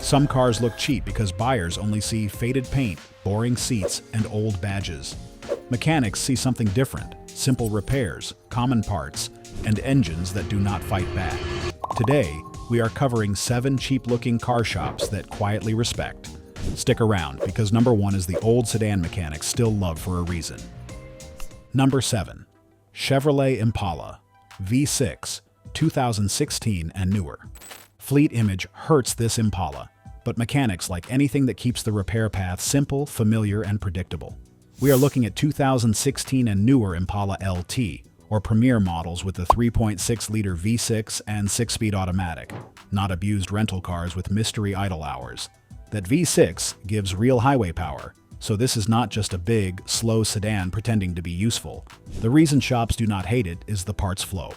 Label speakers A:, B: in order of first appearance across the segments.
A: Some cars look cheap because buyers only see faded paint, boring seats, and old badges. Mechanics see something different: simple repairs, common parts, and engines that do not fight back. Today, we are covering 7 cheap-looking car shops that quietly respect. Stick around, because number 1 is the old sedan mechanics still love for a reason. Number 7. Chevrolet Impala V6, 2016 and newer. Fleet image hurts this Impala, but mechanics like anything that keeps the repair path simple, familiar, and predictable. We are looking at 2016 and newer Impala LT, or premier models with the 3.6-liter V6 and 6-speed automatic, not abused rental cars with mystery idle hours. That V6 gives real highway power, so this is not just a big, slow sedan pretending to be useful. The reason shops do not hate it is the parts flow.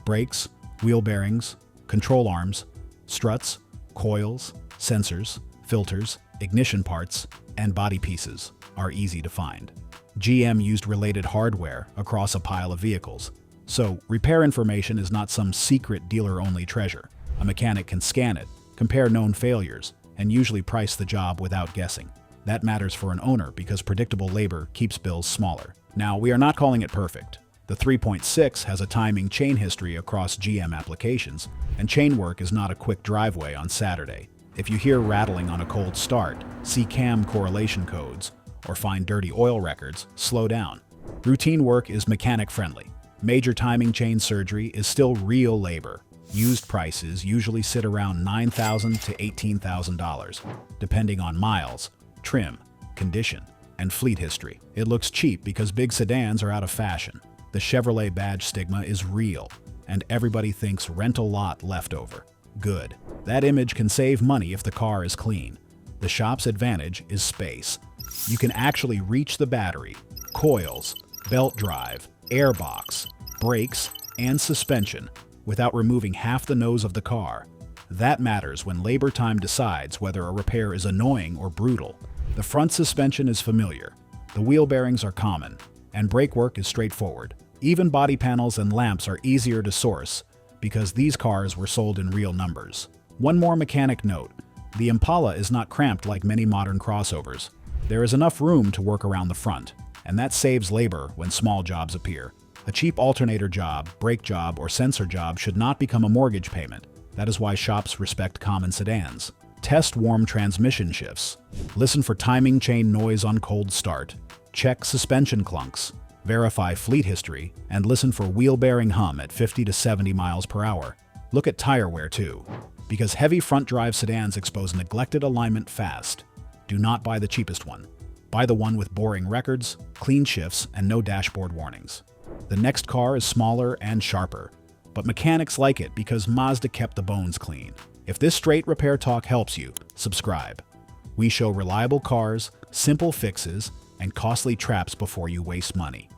A: Brakes, wheel bearings, control arms, struts, coils, sensors, filters, ignition parts, and body pieces are easy to find. GM used related hardware across a pile of vehicles, so repair information is not some secret dealer-only treasure. A mechanic can scan it, compare known failures, and usually price the job without guessing. That matters for an owner because predictable labor keeps bills smaller. Now, we are not calling it perfect. The 3.6 has a timing chain history across GM applications, and chain work is not a quick driveway on Saturday. If you hear rattling on a cold start, see cam correlation codes, or find dirty oil records, slow down. Routine work is mechanic-friendly. Major timing chain surgery is still real labor. Used prices usually sit around $9,000 to $18,000, depending on miles, trim, condition, and fleet history. It looks cheap because big sedans are out of fashion. The Chevrolet badge stigma is real, and everybody thinks rental lot leftover. Good. That image can save money if the car is clean. The shop's advantage is space. You can actually reach the battery, coils, belt drive, airbox, brakes, and suspension without removing half the nose of the car. That matters when labor time decides whether a repair is annoying or brutal. The front suspension is familiar, the wheel bearings are common, and brake work is straightforward. Even body panels and lamps are easier to source because these cars were sold in real numbers. One more mechanic note: the Impala is not cramped like many modern crossovers. There is enough room to work around the front, and that saves labor when small jobs appear. A cheap alternator job, brake job, or sensor job should not become a mortgage payment. That is why shops respect common sedans. Test warm transmission shifts. Listen for timing chain noise on cold start. Check suspension clunks. Verify fleet history, and listen for wheel bearing hum at 50 to 70 miles per hour. Look at tire wear too, because heavy front drive sedans expose neglected alignment fast. Do not buy the cheapest one. Buy the one with boring records, clean shifts, and no dashboard warnings. The next car is smaller and sharper, but mechanics like it because Mazda kept the bones clean. If this straight repair talk helps you, subscribe. We show reliable cars, simple fixes, and costly traps before you waste money.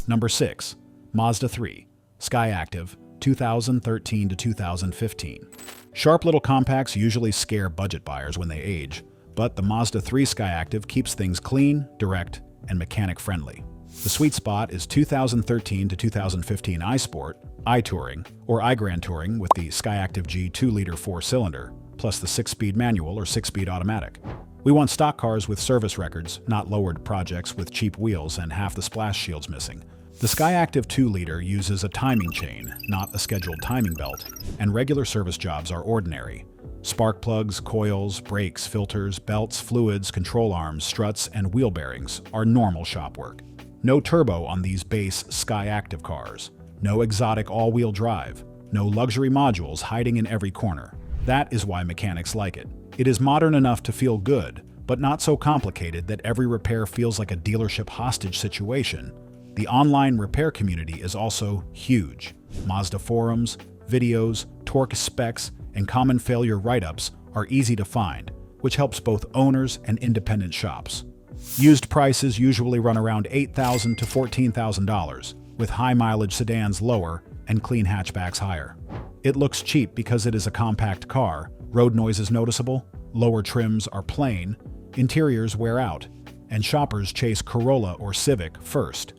A: Number 6. Mazda 3, Skyactiv, 2013 to 2015. Sharp little compacts usually scare budget buyers when they age, but the Mazda 3 Skyactiv keeps things clean, direct, and mechanic-friendly. The sweet spot is 2013 to 2015 iSport, iTouring, or iGrand Touring with the Skyactiv G 2-liter 4-cylinder, plus the 6-speed manual or 6-speed automatic. We want stock cars with service records, not lowered projects with cheap wheels and half the splash shields missing. The Skyactiv 2-liter uses a timing chain, not a scheduled timing belt, and regular service jobs are ordinary. Spark plugs, coils, brakes, filters, belts, fluids, control arms, struts, and wheel bearings are normal shop work. No turbo on these base Skyactiv cars. No exotic all-wheel drive. No luxury modules hiding in every corner. That is why mechanics like it. It is modern enough to feel good, but not so complicated that every repair feels like a dealership hostage situation. The online repair community is also huge. Mazda forums, videos, torque specs, and common failure write-ups are easy to find, which helps both owners and independent shops. Used prices usually run around $8,000 to $14,000, with high-mileage sedans lower and clean hatchbacks higher. It looks cheap because it is a compact car, road noise is noticeable, lower trims are plain, interiors wear out, and shoppers chase Corolla or Civic first.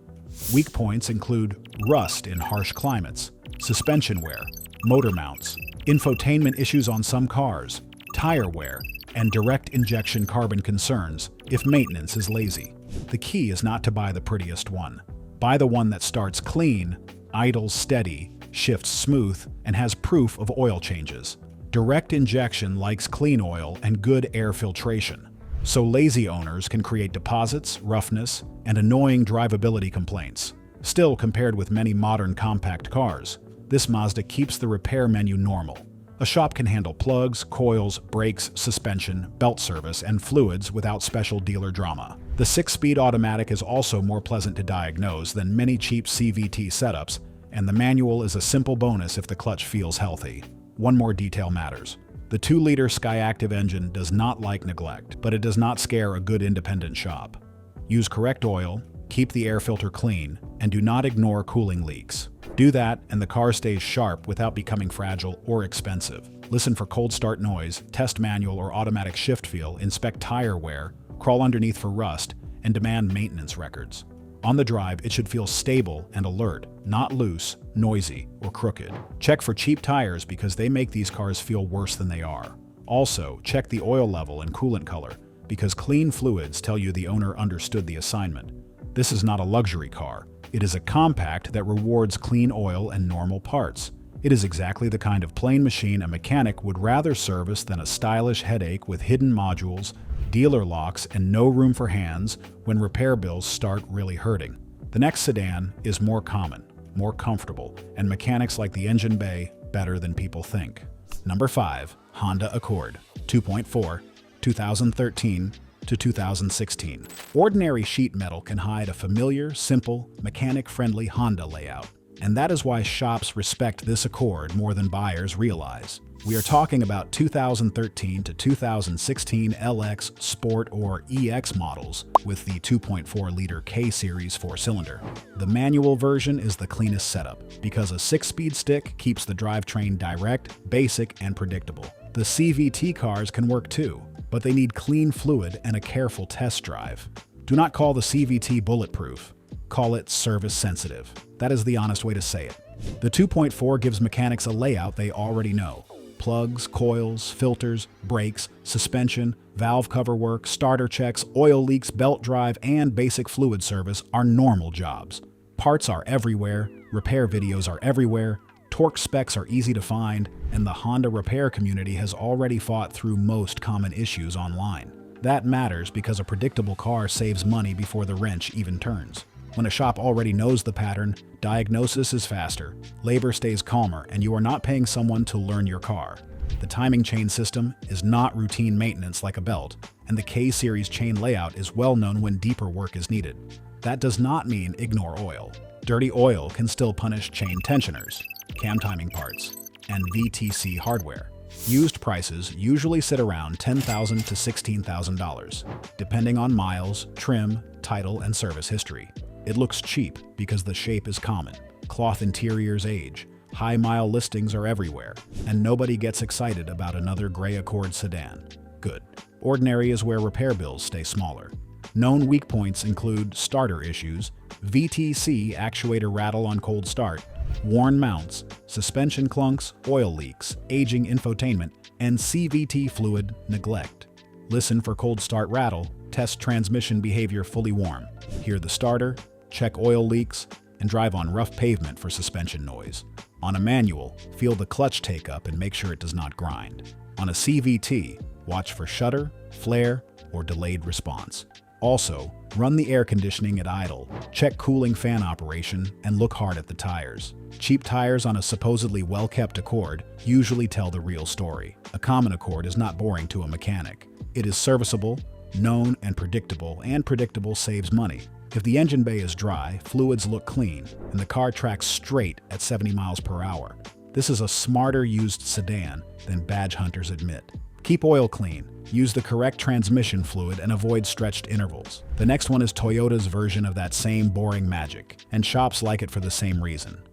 A: Weak points include rust in harsh climates, suspension wear, motor mounts, infotainment issues on some cars, tire wear, and direct injection carbon concerns if maintenance is lazy. The key is not to buy the prettiest one. Buy the one that starts clean, idles steady, shifts smooth, and has proof of oil changes. Direct injection likes clean oil and good air filtration, so lazy owners can create deposits, roughness, and annoying drivability complaints. Still, compared with many modern compact cars, this Mazda keeps the repair menu normal. A shop can handle plugs, coils, brakes, suspension, belt service, and fluids without special dealer drama. The 6-speed automatic is also more pleasant to diagnose than many cheap CVT setups, and the manual is a simple bonus if the clutch feels healthy. One more detail matters. The 2-liter Skyactiv engine does not like neglect, but it does not scare a good independent shop. Use correct oil, keep the air filter clean, and do not ignore cooling leaks. Do that, and the car stays sharp without becoming fragile or expensive. Listen for cold start noise, test manual or automatic shift feel, inspect tire wear, crawl underneath for rust, and demand maintenance records. On the drive, it should feel stable and alert, not loose, noisy, or crooked. Check for cheap tires because they make these cars feel worse than they are. Also, check the oil level and coolant color because clean fluids tell you the owner understood the assignment. This is not a luxury car. It is a compact that rewards clean oil and normal parts. It is exactly the kind of plain machine a mechanic would rather service than a stylish headache with hidden modules, dealer locks, and no room for hands when repair bills start really hurting. The next sedan is more common, more comfortable, and mechanics like the engine bay better than people think. Number 5. Honda Accord 2.4, 2013 to 2016. Ordinary sheet metal can hide a familiar, simple, mechanic-friendly Honda layout. And that is why shops respect this Accord more than buyers realize. We are talking about 2013 to 2016 LX, Sport, or EX models with the 2.4-liter K-Series 4-cylinder. The manual version is the cleanest setup because a 6-speed stick keeps the drivetrain direct, basic, and predictable. The CVT cars can work too, but they need clean fluid and a careful test drive. Do not call the CVT bulletproof. Call it service-sensitive. That is the honest way to say it. The 2.4 gives mechanics a layout they already know. Plugs, coils, filters, brakes, suspension, valve cover work, starter checks, oil leaks, belt drive, and basic fluid service are normal jobs. Parts are everywhere, repair videos are everywhere, torque specs are easy to find, and the Honda repair community has already fought through most common issues online. That matters because a predictable car saves money before the wrench even turns. When a shop already knows the pattern, diagnosis is faster, labor stays calmer, and you are not paying someone to learn your car. The timing chain system is not routine maintenance like a belt, and the K-Series chain layout is well known when deeper work is needed. That does not mean ignore oil. Dirty oil can still punish chain tensioners, cam timing parts, and VTC hardware. Used prices usually sit around $10,000 to $16,000, depending on miles, trim, title, and service history. It looks cheap because the shape is common. Cloth interiors age, high-mile listings are everywhere, and nobody gets excited about another gray Accord sedan. Good. Ordinary is where repair bills stay smaller. Known weak points include starter issues, VTC actuator rattle on cold start, worn mounts, suspension clunks, oil leaks, aging infotainment, and CVT fluid neglect. Listen for cold start rattle, test transmission behavior fully warm, hear the starter, check oil leaks, and drive on rough pavement for suspension noise. On a manual, feel the clutch take up and make sure it does not grind. On a CVT, watch for shudder, flare, or delayed response. Also, run the air conditioning at idle, check cooling fan operation, and look hard at the tires. Cheap tires on a supposedly well-kept Accord usually tell the real story. A common Accord is not boring to a mechanic. It is serviceable, known, and predictable saves money. If the engine bay is dry, fluids look clean, and the car tracks straight at 70 miles per hour. This is a smarter used sedan than badge hunters admit. Keep oil clean, use the correct transmission fluid, and avoid stretched intervals. The next one is Toyota's version of that same boring magic, and shops like it for the same reason.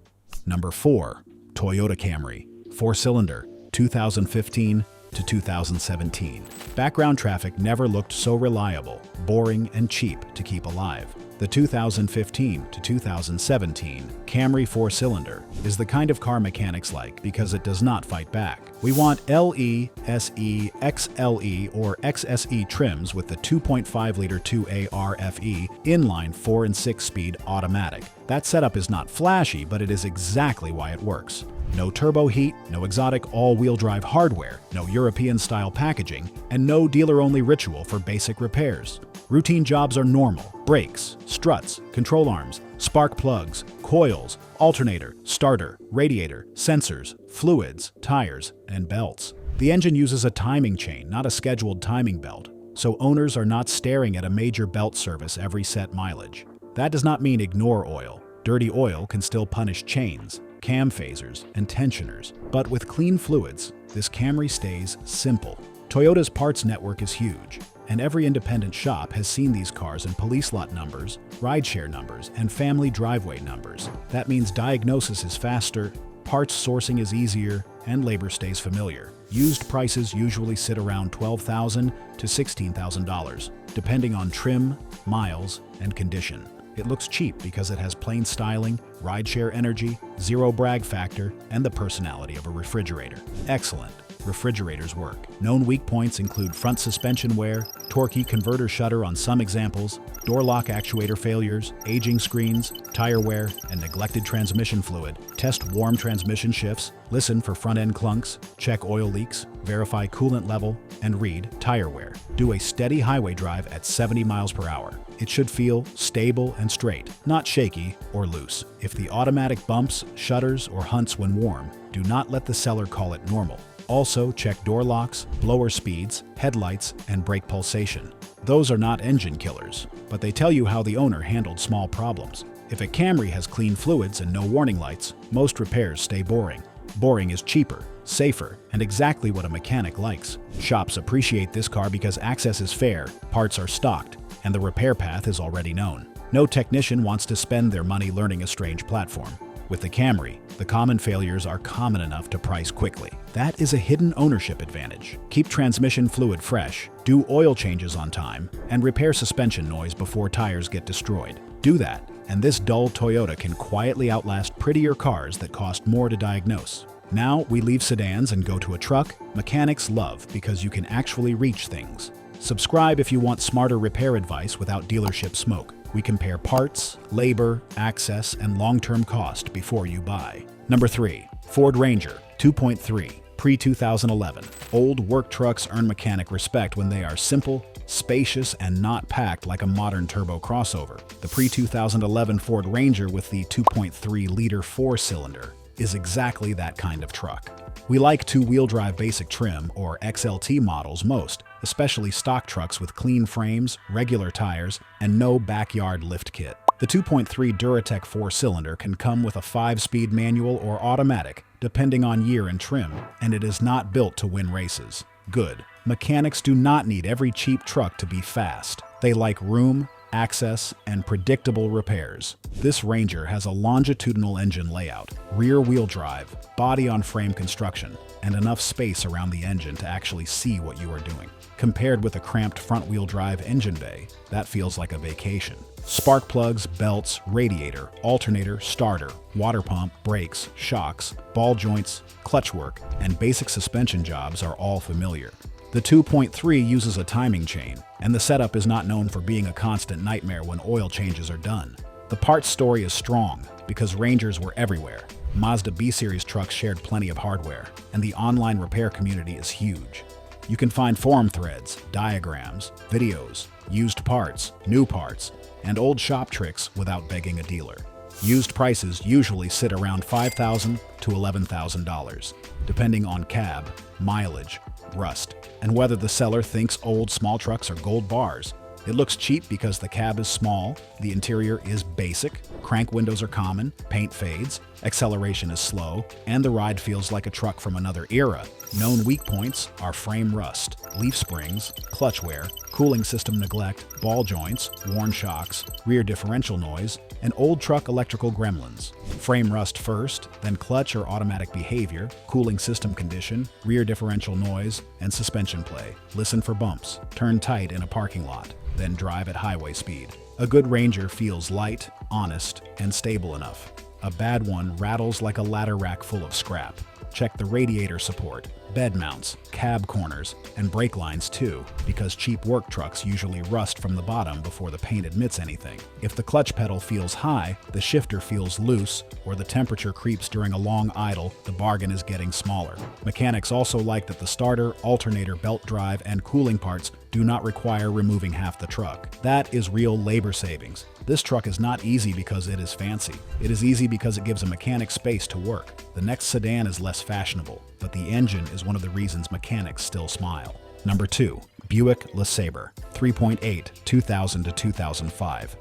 A: Number 4. Toyota Camry 4-cylinder, 2015 to 2017. Background traffic never looked so reliable, boring, and cheap to keep alive. The 2015 to 2017 Camry 4-cylinder is the kind of car mechanics like because it does not fight back. We want LE, SE, XLE, or XSE trims with the 2.5-liter 2A RFE inline 4 and 6-speed automatic. That setup is not flashy, but it is exactly why it works. No turbo heat, no exotic all-wheel drive hardware, no European-style packaging, and no dealer-only ritual for basic repairs. Routine jobs are normal: brakes, struts, control arms, spark plugs, coils, alternator, starter, radiator, sensors, fluids, tires, and belts. The engine uses a timing chain, not a scheduled timing belt, so owners are not staring at a major belt service every set mileage. That does not mean ignore oil. Dirty oil can still punish chains, cam phasers, and tensioners. But with clean fluids, this Camry stays simple. Toyota's parts network is huge, and every independent shop has seen these cars in police lot numbers, rideshare numbers, and family driveway numbers. That means diagnosis is faster, parts sourcing is easier, and labor stays familiar. Used prices usually sit around $12,000 to $16,000, depending on trim, miles, and condition. It looks cheap because it has plain styling, rideshare energy, zero brag factor, and the personality of a refrigerator. Excellent. Refrigerators work. Known weak points include front suspension wear, torque converter shutter on some examples, door lock actuator failures, aging screens, tire wear, and neglected transmission fluid. Test warm transmission shifts, listen for front-end clunks, check oil leaks, verify coolant level, and read tire wear. Do a steady highway drive at 70 miles per hour. It should feel stable and straight, not shaky or loose. If the automatic bumps, shutters, or hunts when warm, do not let the seller call it normal. Also, check door locks, blower speeds, headlights, and brake pulsation. Those are not engine killers, but they tell you how the owner handled small problems. If a Camry has clean fluids and no warning lights, most repairs stay boring. Boring is cheaper, safer, and exactly what a mechanic likes. Shops appreciate this car because access is fair, parts are stocked, and the repair path is already known. No technician wants to spend their money learning a strange platform. With the Camry, the common failures are common enough to price quickly. That is a hidden ownership advantage. Keep transmission fluid fresh, do oil changes on time, and repair suspension noise before tires get destroyed. Do that, and this dull Toyota can quietly outlast prettier cars that cost more to diagnose. Now we leave sedans and go to a truck mechanics love because you can actually reach things. Subscribe if you want smarter repair advice without dealership smoke. We compare parts, labor, access, and long-term cost before you buy. Number 3. Ford Ranger 2.3 pre-2011. Old work trucks earn mechanic respect when they are simple, spacious, and not packed like a modern turbo crossover. The pre-2011 Ford Ranger with the 2.3-liter 4-cylinder is exactly that kind of truck. We like two-wheel drive basic trim, or XLT models most, especially stock trucks with clean frames, regular tires, and no backyard lift kit. The 2.3 Duratec 4-cylinder can come with a 5-speed manual or automatic, depending on year and trim, and it is not built to win races. Good. Mechanics do not need every cheap truck to be fast. They like room, access, and predictable repairs. This Ranger has a longitudinal engine layout, rear-wheel drive, body-on-frame construction, and enough space around the engine to actually see what you are doing. Compared with a cramped front-wheel drive engine bay, that feels like a vacation. Spark plugs, belts, radiator, alternator, starter, water pump, brakes, shocks, ball joints, clutch work, and basic suspension jobs are all familiar. The 2.3 uses a timing chain, and the setup is not known for being a constant nightmare when oil changes are done. The parts story is strong because Rangers were everywhere. Mazda B-Series trucks shared plenty of hardware, and the online repair community is huge. You can find forum threads, diagrams, videos, used parts, new parts, and old shop tricks without begging a dealer. Used prices usually sit around $5,000 to $11,000, depending on cab, mileage, rust, and whether the seller thinks old small trucks are gold bars. It looks cheap because the cab is small, the interior is basic, crank windows are common, paint fades, acceleration is slow, and the ride feels like a truck from another era. Known weak points are frame rust, leaf springs, clutch wear, cooling system neglect, ball joints, worn shocks, rear differential noise, and old truck electrical gremlins. Frame rust first, then clutch or automatic behavior, cooling system condition, rear differential noise, and suspension play. Listen for bumps, turn tight in a parking lot, then drive at highway speed. A good Ranger feels light, honest, and stable enough. A bad one rattles like a ladder rack full of scrap. Check the radiator support, bed mounts, cab corners, and brake lines too, because cheap work trucks usually rust from the bottom before the paint admits anything. If the clutch pedal feels high, the shifter feels loose, or the temperature creeps during a long idle, the bargain is getting smaller. Mechanics also like that the starter, alternator, belt drive, and cooling parts do not require removing half the truck. That is real labor savings. This truck is not easy because it is fancy. It is easy because it gives a mechanic space to work. The next sedan is less fashionable, but the engine is one of the reasons mechanics still smile. Number 2. Buick LeSabre, 3.8, 2000 to 2005.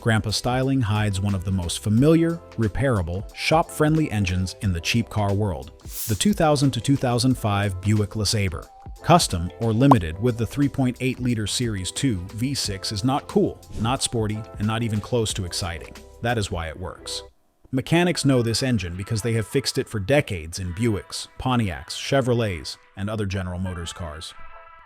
A: Grandpa styling hides one of the most familiar, repairable, shop-friendly engines in the cheap car world. The 2000 to 2005 Buick LeSabre. Custom or limited with the 3.8-liter Series 2 V6 is not cool, not sporty, and not even close to exciting. That is why it works. Mechanics know this engine because they have fixed it for decades in Buicks, Pontiacs, Chevrolets, and other General Motors cars.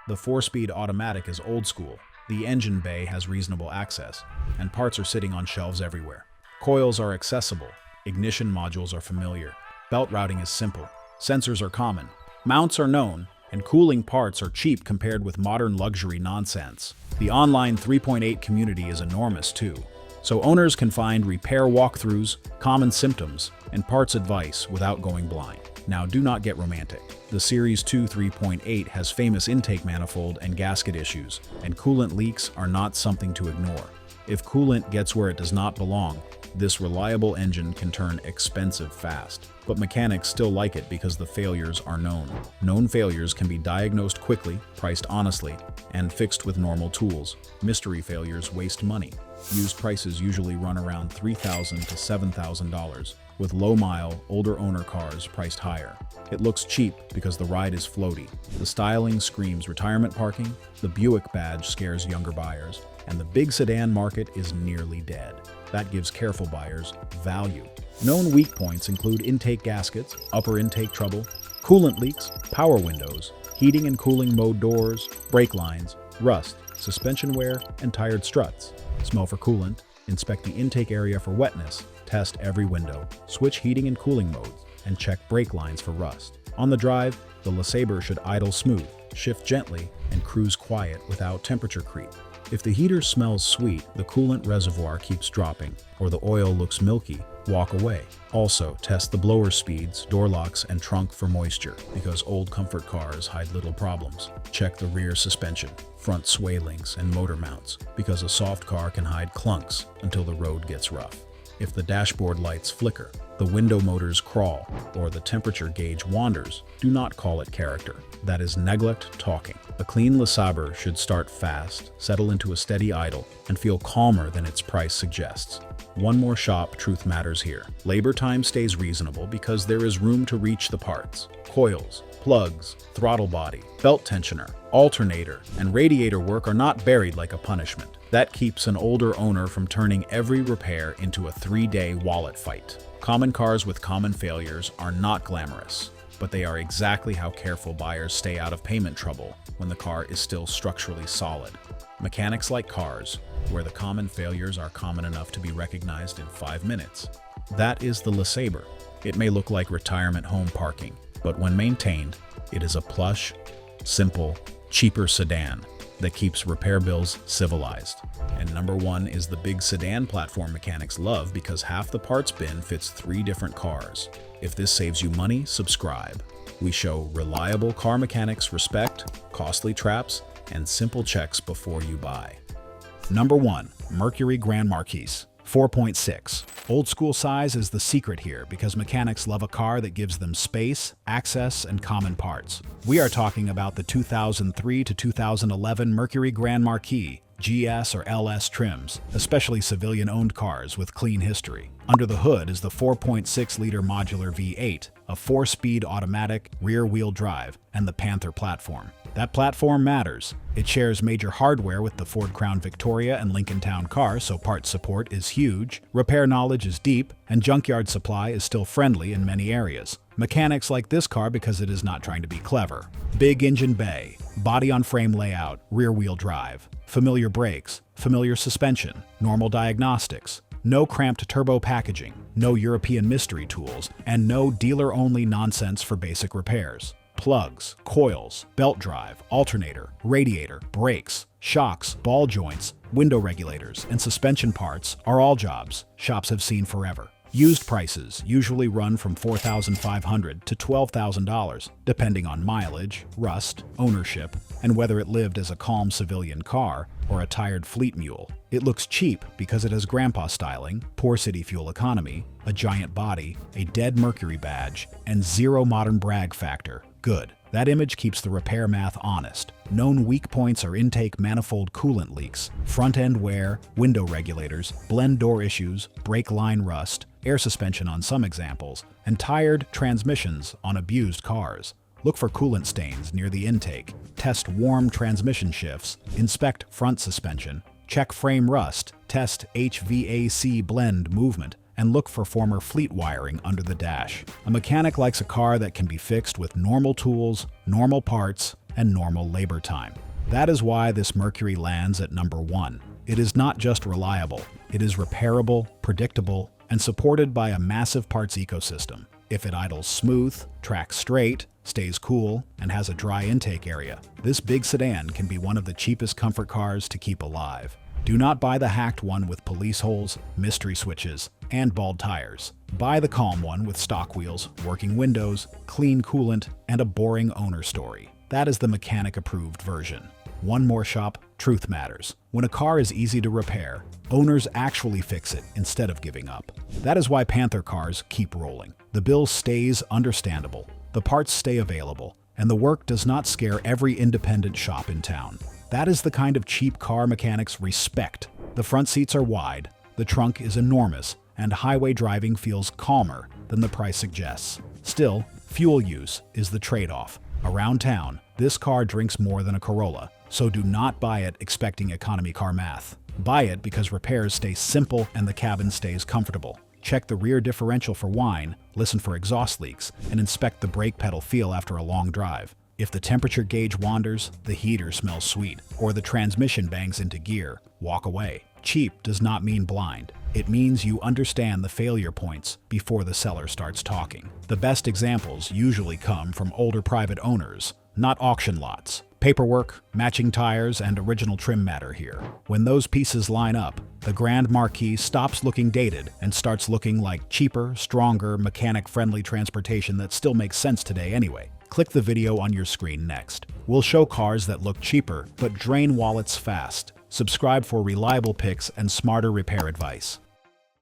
A: The 4-speed automatic is old school, the engine bay has reasonable access, and parts are sitting on shelves everywhere. Coils are accessible, ignition modules are familiar, belt routing is simple, sensors are common, mounts are known, and cooling parts are cheap compared with modern luxury nonsense. The online 3.8 community is enormous too, so owners can find repair walkthroughs, common symptoms, and parts advice without going blind. Now do not get romantic. The Series 2 3.8 has famous intake manifold and gasket issues, and coolant leaks are not something to ignore. If coolant gets where it does not belong, this reliable engine can turn expensive fast. But mechanics still like it because the failures are known. Known failures can be diagnosed quickly, priced honestly, and fixed with normal tools. Mystery failures waste money. Used prices usually run around $3,000 to $7,000, with low-mile, older owner cars priced higher. It looks cheap because the ride is floaty. The styling screams retirement parking, the Buick badge scares younger buyers, and the big sedan market is nearly dead. That gives careful buyers value. Known weak points include intake gaskets, upper intake trouble, coolant leaks, power windows, heating and cooling mode doors, brake lines, rust, suspension wear, and tired struts. Smell for coolant, inspect the intake area for wetness, test every window, switch heating and cooling modes, and check brake lines for rust. On the drive, the LeSabre should idle smooth, shift gently, and cruise quiet without temperature creep. If the heater smells sweet, the coolant reservoir keeps dropping, or the oil looks milky, walk away. Also, test the blower speeds, door locks, and trunk for moisture, because old comfort cars hide little problems. Check the rear suspension, front sway links, and motor mounts, because a soft car can hide clunks until the road gets rough. If the dashboard lights flicker, the window motors crawl, or the temperature gauge wanders, do not call it character. That is neglect talking. A clean LeSabre should start fast, settle into a steady idle, and feel calmer than its price suggests. One more shop truth matters here. Labor time stays reasonable because there is room to reach the parts. Coils, plugs, throttle body, belt tensioner, alternator, and radiator work are not buried like a punishment. That keeps an older owner from turning every repair into a 3-day wallet fight. Common cars with common failures are not glamorous, but they are exactly how careful buyers stay out of payment trouble when the car is still structurally solid. Mechanics like cars, where the common failures are common enough to be recognized in 5 minutes. That is the LeSabre. It may look like retirement home parking, but when maintained, it is a plush, simple, cheaper sedan that keeps repair bills civilized. And number 1 is the big sedan platform mechanics love because half the parts bin fits 3 different cars. If this saves you money, subscribe. We show reliable car mechanics respect, costly traps, and simple checks before you buy. Number 1. Mercury Grand Marquis, 4.6. Old school size is the secret here because mechanics love a car that gives them space, access, and common parts. We are talking about the 2003 to 2011 Mercury Grand Marquis, GS or LS trims, especially civilian-owned cars with clean history. Under the hood is the 4.6-liter modular V8, a 4-speed automatic rear-wheel drive, and the Panther platform. That platform matters. It shares major hardware with the Ford Crown Victoria and Lincoln Town Car, so parts support is huge, repair knowledge is deep, and junkyard supply is still friendly in many areas. Mechanics like this car because it is not trying to be clever. Big engine bay, body-on-frame layout, rear-wheel drive, familiar brakes, familiar suspension, normal diagnostics, no cramped turbo packaging, no European mystery tools, and no dealer-only nonsense for basic repairs. Plugs, coils, belt drive, alternator, radiator, brakes, shocks, ball joints, window regulators, and suspension parts are all jobs shops have seen forever. Used prices usually run from $4,500 to $12,000, depending on mileage, rust, ownership, and whether it lived as a calm civilian car or a tired fleet mule. It looks cheap because it has grandpa styling, poor city fuel economy, a giant body, a dead Mercury badge, and zero modern brag factor. Good. That image keeps the repair math honest. Known weak points are intake manifold coolant leaks, front-end wear, window regulators, blend door issues, brake line rust, air suspension on some examples, and tired transmissions on abused cars. Look for coolant stains near the intake, test warm transmission shifts, inspect front suspension, check frame rust, test HVAC blend movement, and look for former fleet wiring under the dash. A mechanic likes a car that can be fixed with normal tools, normal parts, and normal labor time. That is why this Mercury lands at number 1. It is not just reliable, it is repairable, predictable, and supported by a massive parts ecosystem. If it idles smooth, tracks straight, stays cool, and has a dry intake area, this big sedan can be one of the cheapest comfort cars to keep alive. Do not buy the hacked one with police holes, mystery switches, and bald tires. Buy the calm one with stock wheels, working windows, clean coolant, and a boring owner story. That is the mechanic-approved version. One more shop, truth matters. When a car is easy to repair, owners actually fix it instead of giving up. That is why Panther cars keep rolling. The bill stays understandable, the parts stay available, and the work does not scare every independent shop in town. That is the kind of cheap car mechanics respect. The front seats are wide, the trunk is enormous, and highway driving feels calmer than the price suggests. Still, fuel use is the trade-off. Around town, this car drinks more than a Corolla, so do not buy it expecting economy car math. Buy it because repairs stay simple and the cabin stays comfortable. Check the rear differential for whine, listen for exhaust leaks, and inspect the brake pedal feel after a long drive. If the temperature gauge wanders, the heater smells sweet, or the transmission bangs into gear, walk away. Cheap does not mean blind. It means you understand the failure points before the seller starts talking. The best examples usually come from older private owners, not auction lots. Paperwork, matching tires, and original trim matter here. When those pieces line up, the Grand Marquis stops looking dated and starts looking like cheaper, stronger, mechanic-friendly transportation that still makes sense today anyway. Click the video on your screen next. We'll show cars that look cheaper but drain wallets fast. Subscribe for reliable picks and smarter repair advice.